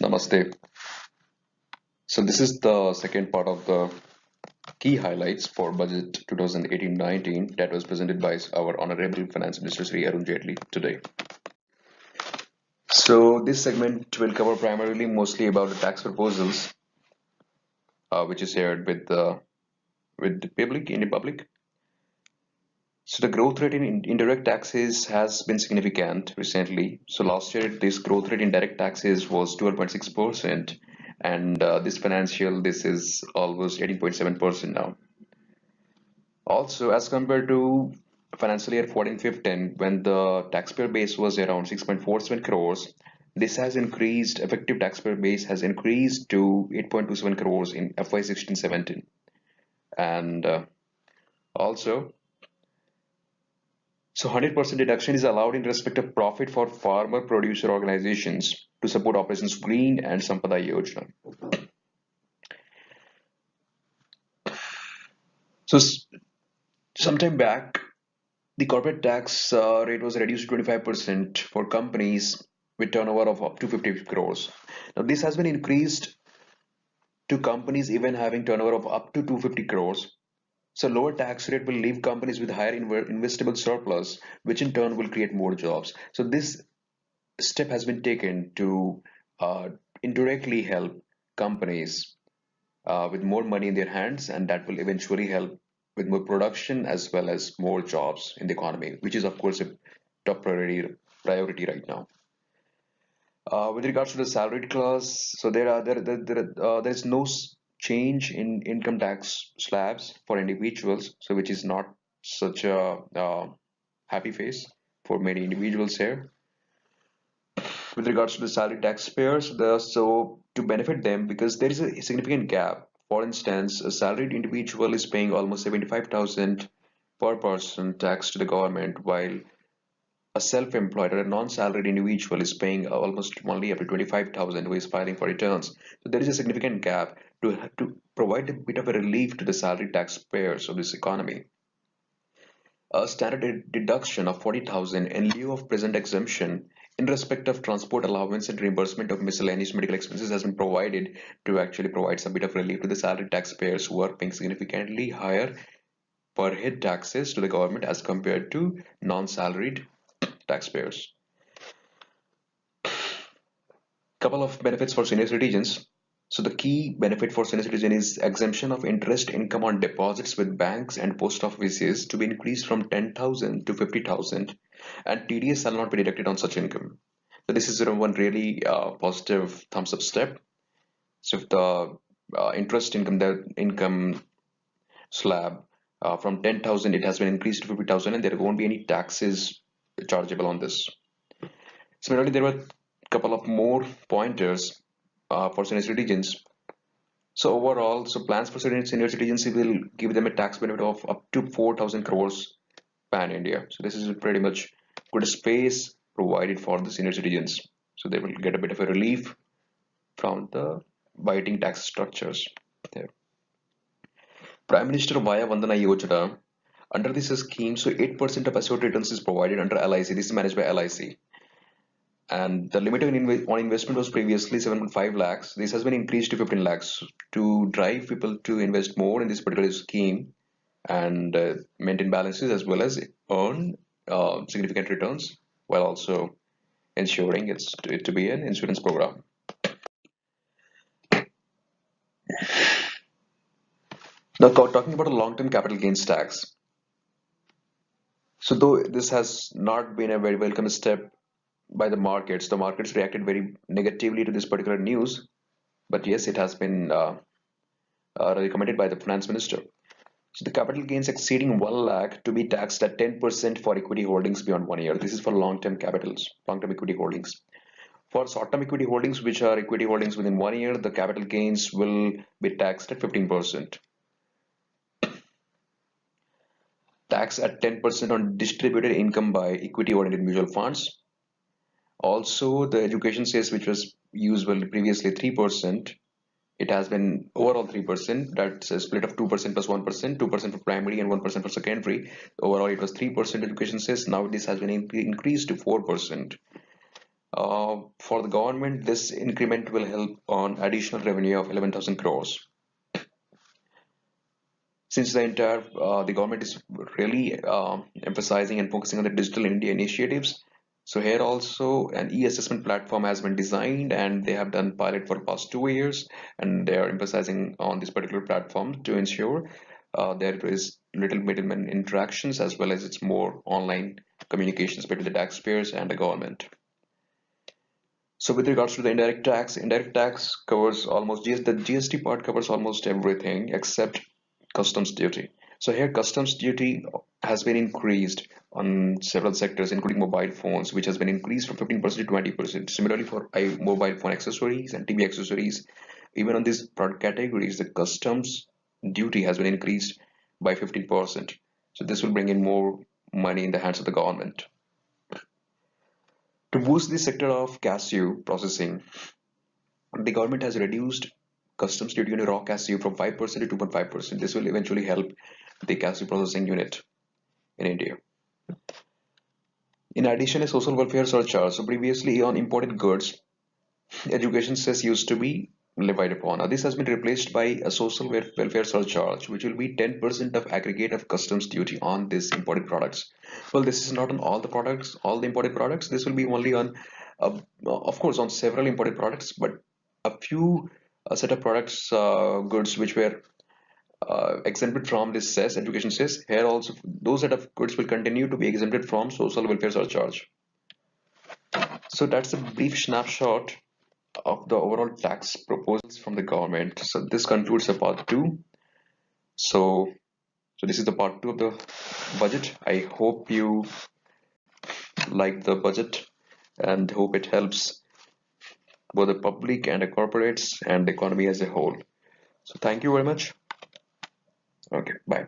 Namaste. So this is the second part of the key highlights for budget 2018-19 that was presented by our Honorable Finance Minister Sri Arun Jaitley today. So this segment will cover primarily mostly about the tax proposals, which is shared with the public in the public. So the growth rate in indirect taxes has been significant recently. So last year, this growth rate in direct taxes was 12.6%, and this is almost 18.7% now. Also, as compared to financial year 14-15, when the taxpayer base was around 6.47 crores, this has increased, effective taxpayer base has increased to 8.27 crores in FY 16-17. And also, so 100% deduction is allowed in respect of profit for farmer producer organizations to support operations green and Sampada Yojana. So sometime back, the corporate tax rate was reduced to 25% for companies with turnover of up to 50 crores. Now, this has been increased to companies even having turnover of up to 250 crores. So, lower tax rate will leave companies with higher investable surplus, which in turn will create more jobs. So, this step has been taken to uh, indirectly help companies with more money in their hands, and that will eventually help with more production as well as more jobs in the economy, which is of course a top priority right now. With regards to the salaried class, so there is no change in income tax slabs for individuals, so which is not such a happy face for many individuals here. With regards to the salary taxpayers, so to benefit them, because there is a significant gap. For instance, a salaried individual is paying almost 75,000 per person tax to the government, while a self-employed or a non-salaried individual is paying almost only up to 25,000 who is filing for returns. So there is a significant gap to provide a bit of a relief to the salaried taxpayers of this economy. A standard deduction of 40,000 in lieu of present exemption in respect of transport allowance and reimbursement of miscellaneous medical expenses has been provided to actually provide some bit of relief to the salaried taxpayers who are paying significantly higher per head taxes to the government as compared to non-salaried taxpayers. Couple of benefits for senior citizens. So the key benefit for senior citizen is exemption of interest income on deposits with banks and post offices to be increased from 10,000 to 50,000, and TDS shall not be deducted on such income. So this is one really positive thumbs up step. So if the interest income, the income slab from 10,000, it has been increased to 50,000, and there won't be any taxes chargeable on this. Similarly, there were a couple of more pointers for senior citizens. So overall, so plans for senior citizens will give them a tax benefit of up to 4,000 crores pan India. So this is a pretty much good space provided for the senior citizens. So they will get a bit of a relief from the biting tax structures there. Prime Minister via Vandana Yojana. Under this scheme, so 8% of assured returns is provided under LIC. This is managed by LIC. And the limit on investment was previously 7.5 lakhs. This has been increased to 15 lakhs to drive people to invest more in this particular scheme and maintain balances as well as earn significant returns while also ensuring it to be an insurance program. Now, talking about a long-term capital gains tax. So, though this has not been a very welcome step by the markets reacted very negatively to this particular news. But yes, it has been recommended by the finance minister. So the capital gains exceeding 1 lakh to be taxed at 10% for equity holdings beyond 1 year. This is for long-term capitals, long-term equity holdings. For short-term equity holdings, which are equity holdings within 1 year, the capital gains will be taxed at 15%. Tax at 10% on distributed income by equity-oriented mutual funds. Also, the education cess, which was usually previously 3%, it has been overall 3%. That's a split of 2% plus 1%, 2% for primary and 1% for secondary. Overall, it was 3% education cess. Now this has been increased to 4%. For the government, this increment will help on additional revenue of 11,000 crores. Since the government is really emphasizing and focusing on the digital India initiatives, so here also an e-assessment platform has been designed, and they have done pilot for the past 2 years, and they are emphasizing on this particular platform to ensure there is little middleman interactions, as well as it's more online communications between the taxpayers and the government. So with regards to the indirect tax covers almost the GST part covers almost everything except customs duty. So here customs duty has been increased on several sectors, including mobile phones, which has been increased from 15% to 20%. Similarly for mobile phone accessories and TV accessories, even on these product categories, the customs duty has been increased by 15%. So this will bring in more money in the hands of the government. To boost the sector of cashew processing, the government has reduced customs duty on raw cashew from 5% to 2.5%. This will eventually help the cashew processing unit in India. In addition, a social welfare surcharge. So previously on imported goods, education cess used to be levied upon. Now this has been replaced by a social welfare surcharge, which will be 10% of aggregate of customs duty on these imported products. Well, this is not on all the products, all the imported products. This will be only on, of course, on several imported products, but a few set of products, goods which were exempted from this cess, education cess. Here also, those set of goods will continue to be exempted from social welfare surcharge. So that's a brief snapshot of the overall tax proposals from the government. So this concludes the part two. So, so this is the part two of the budget. I hope you like the budget and hope it helps both the public and the corporates and the economy as a whole. So thank you very much. Okay, bye.